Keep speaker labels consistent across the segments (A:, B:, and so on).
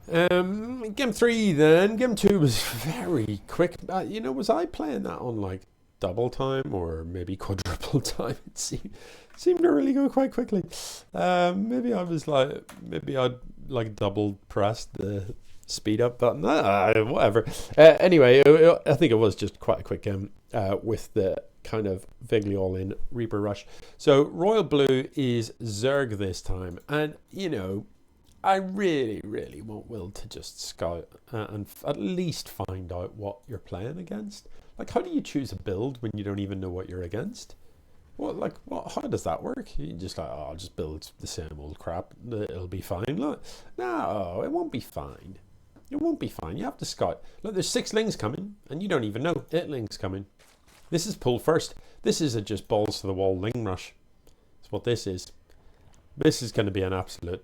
A: Game 3 then. Game 2 was very quick. Was I playing that on like double time or maybe quadruple time? It seemed to really go quite quickly. Maybe I'd like double pressed the speed up button. Whatever. Anyway, I think it was just quite a quick game with the kind of vaguely all-in Reaper Rush. So RoyalBlu is Zerg this time, and I really, really want Will to just scout and at least find out what you're playing against. Like, how do you choose a build when you don't even know what you're against? How does that work? You just like, I'll just build the same old crap. It'll be fine. Look, no, it won't be fine. It won't be fine. You have to scout. Look, there's 6 lings coming, and you don't even know 8 lings coming. This is pull first. This is a just balls to the wall ling rush. That's what this is. This is going to be an absolute.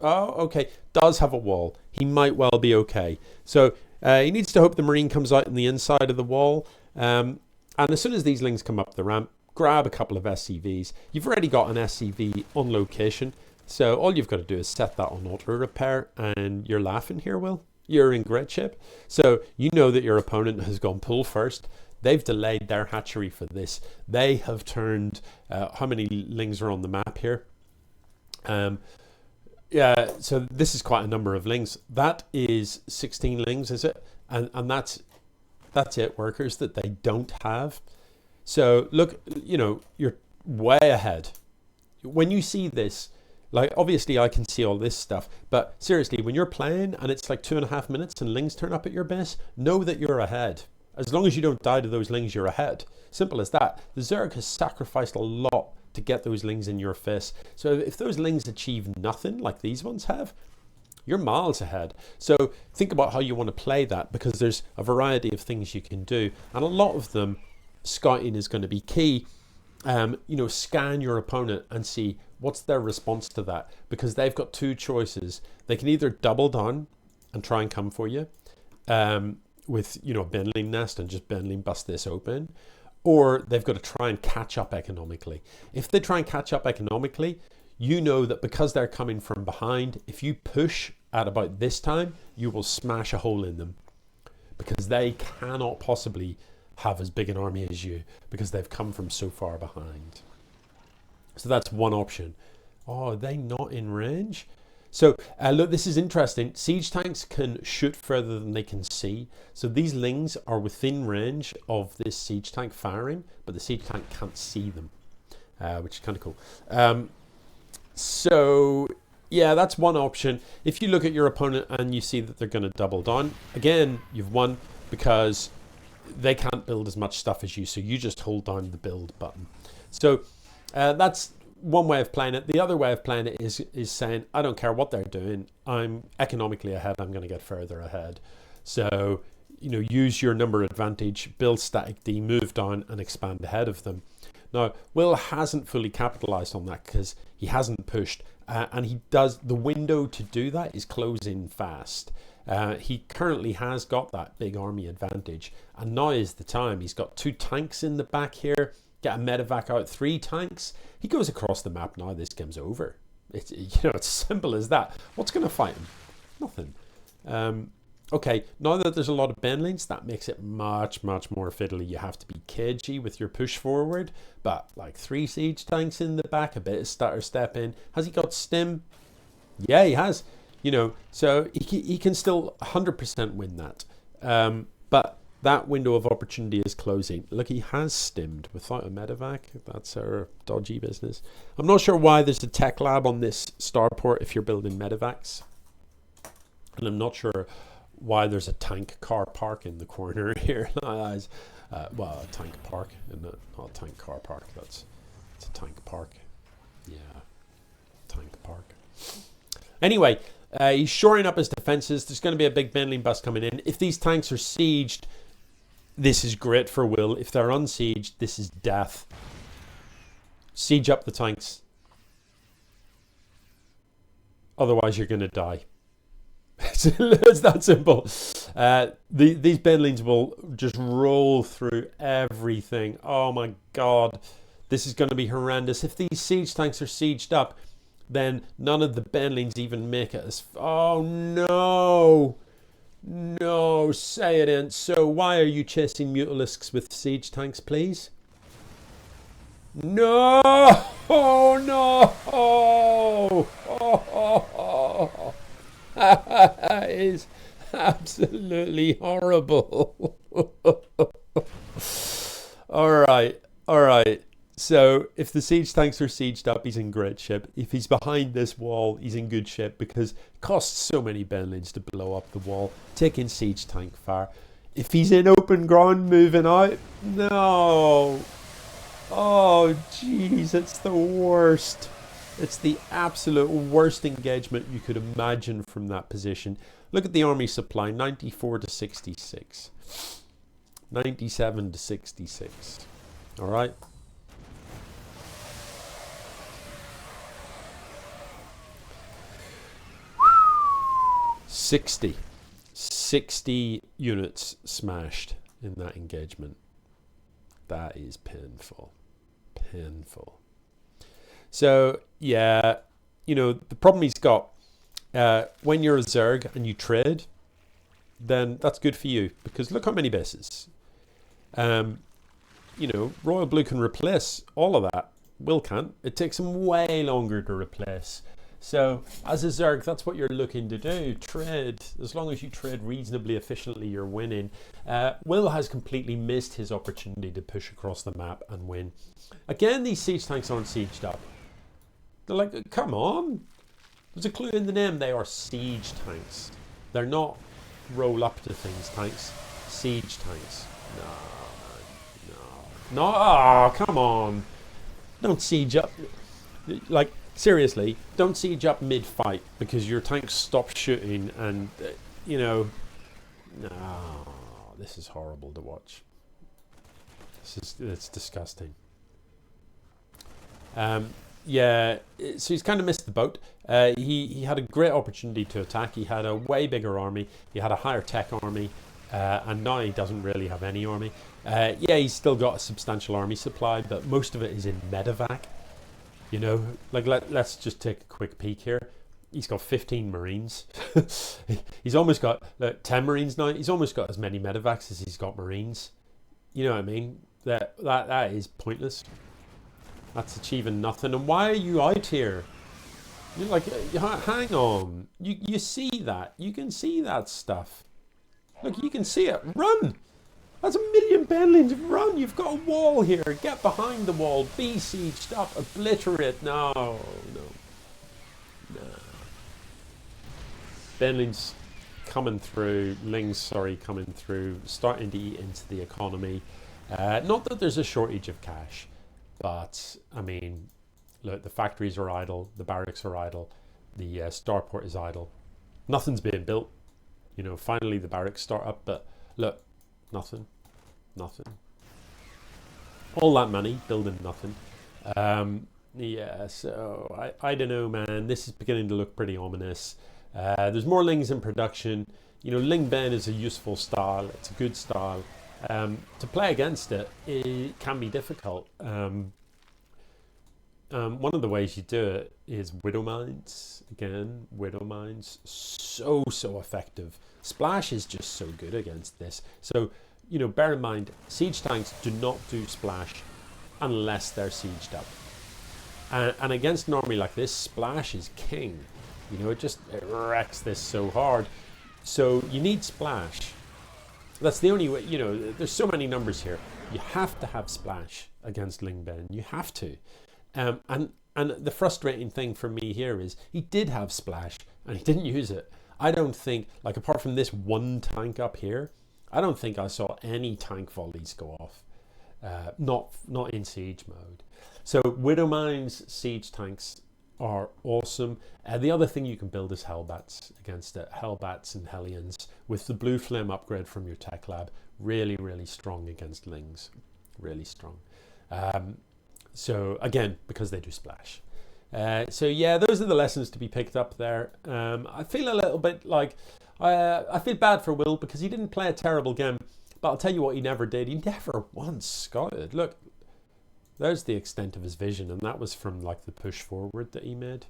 A: Oh, okay. Does have a wall. He might well be okay. So he needs to hope the Marine comes out on the inside of the wall. And as soon as these lings come up the ramp, grab a couple of SCVs. You've already got an SCV on location. So all you've got to do is set that on auto repair, and you're laughing here, Will. You're in great shape. So you know that your opponent has gone pull first. They've delayed their hatchery for this. They have turned, how many lings are on the map here? Yeah, so this is quite a number of lings. That is 16 lings, is it? And that's it, workers that they don't have. So look, you're way ahead. When you see this, like, obviously I can see all this stuff, but seriously, when you're playing and it's like 2.5 minutes and lings turn up at your base, know that you're ahead. As long as you don't die to those lings, you're ahead. Simple as that. The Zerg has sacrificed a lot to get those lings in your face. So if those lings achieve nothing like these ones have, you're miles ahead. So think about how you want to play that, because there's a variety of things you can do. And a lot of them, scouting is going to be key. Scan your opponent and see what's their response to that, because they've got 2 choices. They can either double down and try and come for you with Benling Nest and just Benling bust this open, or they've got to try and catch up economically. If they try and catch up economically, you know that because they're coming from behind, if you push at about this time, you will smash a hole in them, because they cannot possibly have as big an army as you because they've come from so far behind. So that's one option. Oh, are they not in range? So look, this is interesting. Siege tanks can shoot further than they can see. So these lings are within range of this siege tank firing, but the siege tank can't see them, which is kind of cool. So yeah, that's one option. If you look at your opponent and you see that they're going to double down, again, you've won, because they can't build as much stuff as you, so you just hold down the build button. So that's one way of playing it. The other way of playing it is saying, I don't care what they're doing, I'm economically ahead, I'm going to get further ahead. So use your number advantage, build static D, move down and expand ahead of them. Now, Will hasn't fully capitalized on that because he hasn't pushed, and the window to do that is closing fast. He currently has got that big army advantage, and now is the time. He's got 2 tanks in the back here, get a medevac out, 3 tanks. He goes across the map now, this game's over. It's it's simple as that. What's going to fight him? Nothing. Okay, now that there's a lot of Benlings, that makes it much, much more fiddly. You have to be cagey with your push forward, but like 3 siege tanks in the back, a bit of stutter step in. Has he got stim? Yeah, he has. So he can still 100% win that. But that window of opportunity is closing. Look, he has stimmed without a medevac. That's our dodgy business. I'm not sure why there's a tech lab on this starport if you're building medevacs. And I'm not sure why there's a tank car park in the corner here. A tank park, and not a tank car park. It's a tank park. Yeah, tank park. Anyway, he's shoring up his defenses. There's going to be a big Benling bus coming in. If these tanks are sieged, this is great for Will. If they're unsieged, this is death. Siege up the tanks. Otherwise, you're going to die. It's that simple. These Benlings will just roll through everything. Oh my God. This is going to be horrendous. If these siege tanks are sieged up, then none of the Benlings even make it as... Oh, no! No, say it ain't so. Why are you chasing Mutalisks with siege tanks, please? No! Oh, no! Oh, oh, oh. That is absolutely horrible. All right. So if the siege tanks are sieged up, he's in great shape. If he's behind this wall, he's in good shape because it costs so many Benlings to blow up the wall, taking siege tank fire. If he's in open ground, moving out, no. Oh, jeez, it's the worst. It's the absolute worst engagement you could imagine from that position. Look at the army supply, 94 to 66. 97 to 66. All right. Sixty units smashed in that engagement. That is painful. Painful. So, yeah, you know, the problem he's got, when you're a Zerg and you trade, then that's good for you. Because look how many bases. You know, RoyalBlu can replace all of that. Will can't. It takes him way longer to replace. So, as a Zerg, that's what you're looking to do. Trade. As long as you trade reasonably efficiently, you're winning. Will has completely missed his opportunity to push across the map and win. Again, these siege tanks aren't sieged up. They're like, come on. There's a clue in the name. They are siege tanks. They're not roll up to things tanks. Siege tanks. No. Oh, come on. Don't siege up. Like, seriously, don't siege up mid-fight because your tanks stop shooting and, you know, no, this is horrible to watch. It's disgusting. Yeah, so he's kind of missed the boat. He had a great opportunity to attack. He had a way bigger army. He had a higher tech army. And now he doesn't really have any army. Yeah, he's still got a substantial army supply, but most of it is in medevac. You know, like let's just take a quick peek here. He's got 15 Marines. He's almost got 10 Marines now. He's almost got as many medevacs as he's got Marines. You know what I mean? That is pointless. That's achieving nothing. And why are you out here? You're like, hang on. You see that? You can see that stuff. Look, you can see it. Run! That's 1 million Benlings. Run! You've got a wall here. Get behind the wall. Be sieged up. Obliterate. No. Benlings coming through. Lings, sorry, coming through. Starting to eat into the economy. Not that there's a shortage of cash. But, I mean, look, the factories are idle. The barracks are idle. The starport is idle. Nothing's being built. You know, finally the barracks start up, but look, nothing. All that money, building nothing. Yeah, so I don't know, man. This is beginning to look pretty ominous. There's more Lings in production. You know, Ling Ben is a useful style. It's a good style. To play against it can be difficult. One of the ways you do it is Widow Mines. Again, Widow Mines, so effective. Splash is just so good against this. So, you know, bear in mind, siege tanks do not do splash unless they're sieged up. And against an army like this, splash is king. You know, it wrecks this so hard. So you need splash. That's the only way, you know, there's so many numbers here. You have to have splash against Ling Ben. You have to. And the frustrating thing for me here is he did have splash and he didn't use it. I don't think, like, apart from this one tank up here, I don't think I saw any tank volleys go off. Not in siege mode. So Widow Mines siege tanks are awesome. The other thing you can build is Hellbats against it. Hellbats and Hellions with the Blue Flame upgrade from your tech lab. Really, really strong against Lings. Really strong. So again, because they do splash. So yeah, those are the lessons to be picked up there. I feel a little bit like, I feel bad for Will because he didn't play a terrible game. But I'll tell you what he never did. He never once scouted. Look, there's the extent of his vision. And that was from like the push forward that he made.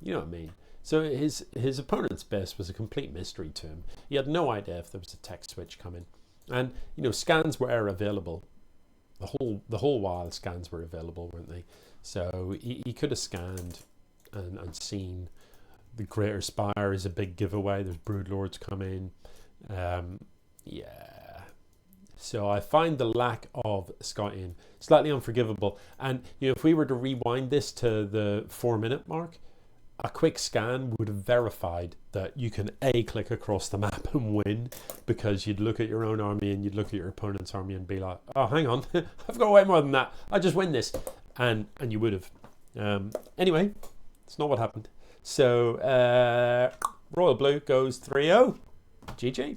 A: You know what I mean? So his opponent's base was a complete mystery to him. He had no idea if there was a tech switch coming. And, you know, scans were available. The whole while scans were available, weren't they? So he could have scanned and seen the Greater Spire is a big giveaway. There's Broodlords coming. Yeah. So I find the lack of scouting slightly unforgivable. And, you know, if we were to rewind this to the 4-minute mark, a quick scan would have verified that you can click across the map and win, because you'd look at your own army and you'd look at your opponent's army and be like, oh, hang on, I've got way more than that. I just win this. And you would have. Anyway, it's not what happened. So RoyalBlu goes 3-0. GG.